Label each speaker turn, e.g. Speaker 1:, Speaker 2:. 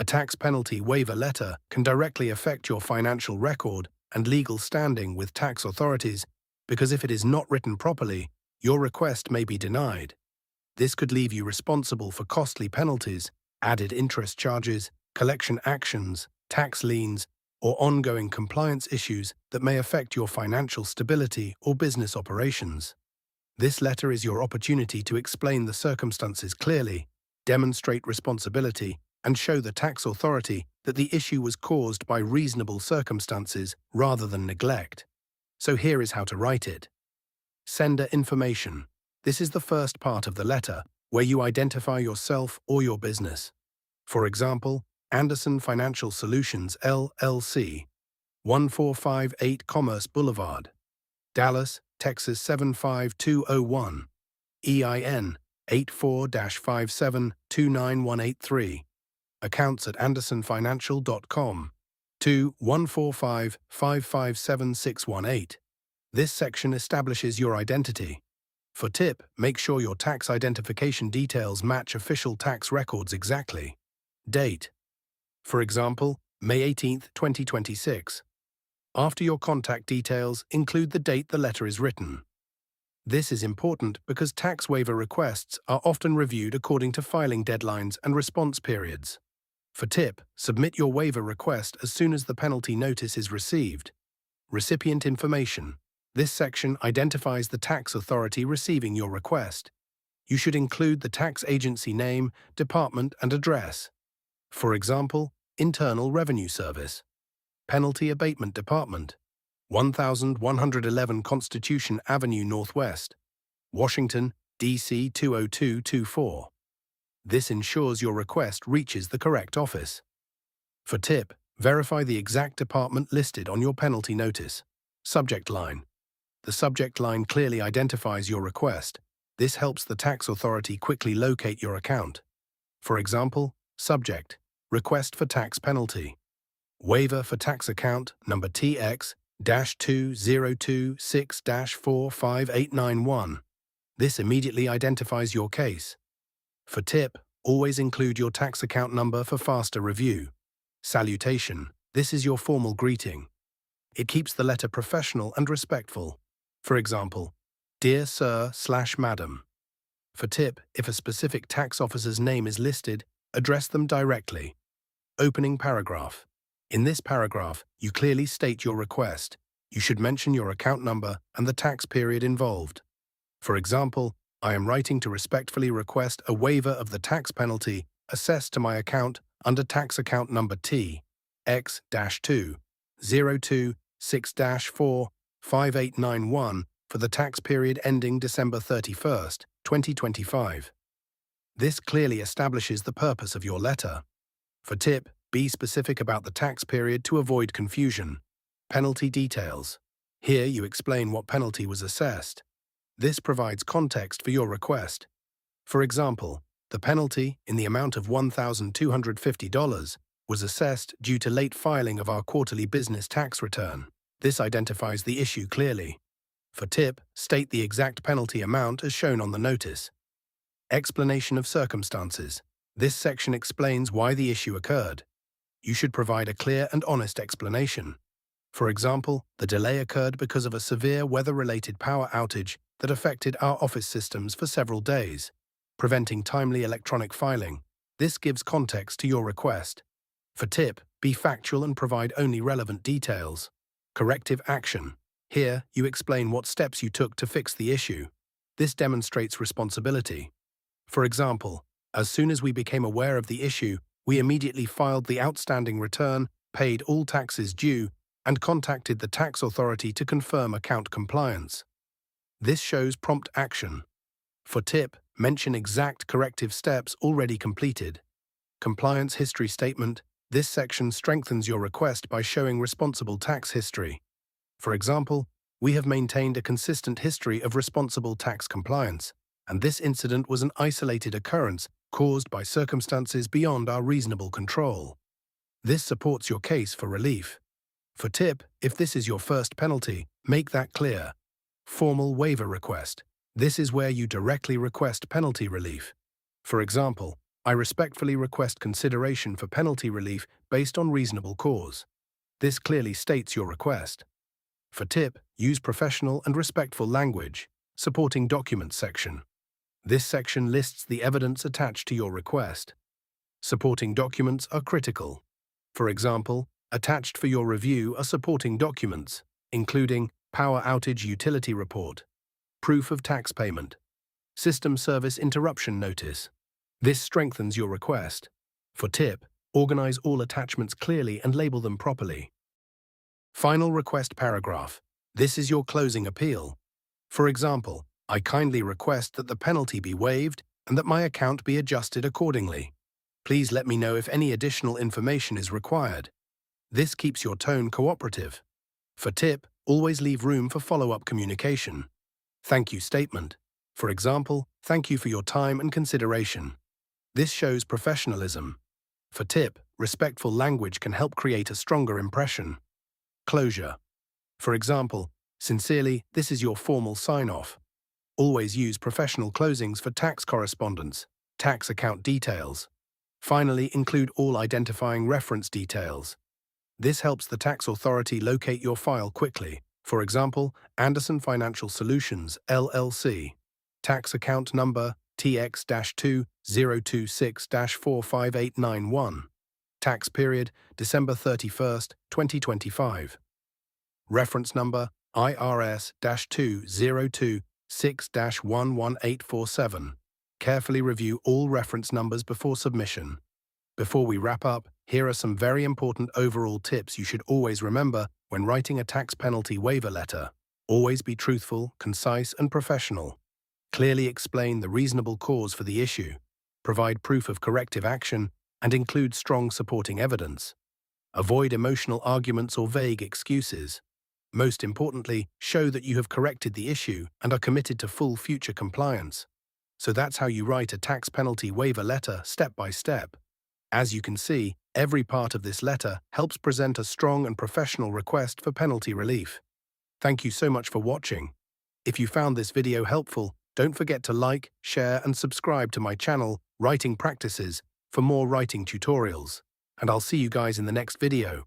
Speaker 1: A tax penalty waiver letter can directly affect your financial record and legal standing with tax authorities because if it is not written properly, your request may be denied. This could leave you responsible for costly penalties, added interest charges, collection actions, tax liens, or ongoing compliance issues that may affect your financial stability or business operations. This letter is your opportunity to explain the circumstances clearly, demonstrate responsibility, and show the tax authority that the issue was caused by reasonable circumstances rather than neglect. So here is how to write it. Sender information. This is the first part of the letter, where you identify yourself or your business. For example, Anderson Financial Solutions, LLC, 1458 Commerce Boulevard, Dallas, Texas 75201, EIN 84-5729183, accounts at andersonfinancial.com, 2145557 This section establishes your identity. For tip, make sure your tax identification details match official tax records exactly. Date. For example, May 18, 2026. After your contact details, include the date the letter is written. This is important because tax waiver requests are often reviewed according to filing deadlines and response periods. For tip, submit your waiver request as soon as the penalty notice is received. Recipient information. This section identifies the tax authority receiving your request. You should include the tax agency name, department, and address. For example, Internal Revenue Service, Penalty Abatement Department, 1111 Constitution Avenue Northwest, Washington, D.C. 20224. This ensures your request reaches the correct office. For tip, verify the exact department listed on your penalty notice. Subject line. The subject line clearly identifies your request. This helps the tax authority quickly locate your account. For example, subject, request for tax penalty. Waiver for tax account number TX-2026-45891. This immediately identifies your case. For tip, always include your tax account number for faster review. Salutation. This is your formal greeting. It keeps the letter professional and respectful. For example, Dear Sir/Madam. For tip, if a specific tax officer's name is listed, address them directly. Opening paragraph. In this paragraph, you clearly state your request. You should mention your account number and the tax period involved. For example, I am writing to respectfully request a waiver of the tax penalty assessed to my account under tax account number TX-2026-45891 for the tax period ending December 31st, 2025. This clearly establishes the purpose of your letter. For tip, be specific about the tax period to avoid confusion. Penalty details. Here you explain what penalty was assessed. This provides context for your request. For example, the penalty, in the amount of $1,250, was assessed due to late filing of our quarterly business tax return. This identifies the issue clearly. For tip, state the exact penalty amount as shown on the notice. Explanation of circumstances. This section explains why the issue occurred. You should provide a clear and honest explanation. For example, the delay occurred because of a severe weather-related power outage that affected our office systems for several days, preventing timely electronic filing. This gives context to your request. For tip, be factual and provide only relevant details. Corrective action. Here, you explain what steps you took to fix the issue. This demonstrates responsibility. For example, as soon as we became aware of the issue, we immediately filed the outstanding return, paid all taxes due, and contacted the tax authority to confirm account compliance. This shows prompt action. For tip, mention exact corrective steps already completed. Compliance history statement. This section strengthens your request by showing responsible tax history. For example, we have maintained a consistent history of responsible tax compliance, and this incident was an isolated occurrence caused by circumstances beyond our reasonable control. This supports your case for relief. For tip, if this is your first penalty, make that clear. Formal waiver request. This is where you directly request penalty relief. For example, I respectfully request consideration for penalty relief based on reasonable cause. This clearly states your request. For tip, use professional and respectful language. Supporting documents section. This section lists the evidence attached to your request. Supporting documents are critical. For example, attached for your review are supporting documents, including power outage utility report, proof of tax payment, system service interruption notice. This strengthens your request. For tip, organize all attachments clearly and label them properly. Final request paragraph. This is your closing appeal. For example, I kindly request that the penalty be waived and that my account be adjusted accordingly. Please let me know if any additional information is required. This keeps your tone cooperative. For tip, always leave room for follow-up communication. Thank you statement. For example, thank you for your time and consideration. This shows professionalism. For tip, respectful language can help create a stronger impression. Closure. For example, sincerely, this is your formal sign-off. Always use professional closings for tax correspondence, tax account details. Finally, include all identifying reference details. This helps the tax authority locate your file quickly. For example, Anderson Financial Solutions, LLC. Tax account number TX-2026-45891. Tax period December 31st, 2025. Reference number IRS-2026-11847. Carefully review all reference numbers before submission. Before we wrap up, here are some very important overall tips you should always remember when writing a tax penalty waiver letter. Always be truthful, concise, and professional. Clearly explain the reasonable cause for the issue. Provide proof of corrective action and include strong supporting evidence. Avoid emotional arguments or vague excuses. Most importantly, show that you have corrected the issue and are committed to full future compliance. So that's how you write a tax penalty waiver letter step by step. As you can see, every part of this letter helps present a strong and professional request for penalty relief. Thank you so much for watching. If you found this video helpful, don't forget to like, share, and subscribe to my channel, Writing Practices, for more writing tutorials. And I'll see you guys in the next video.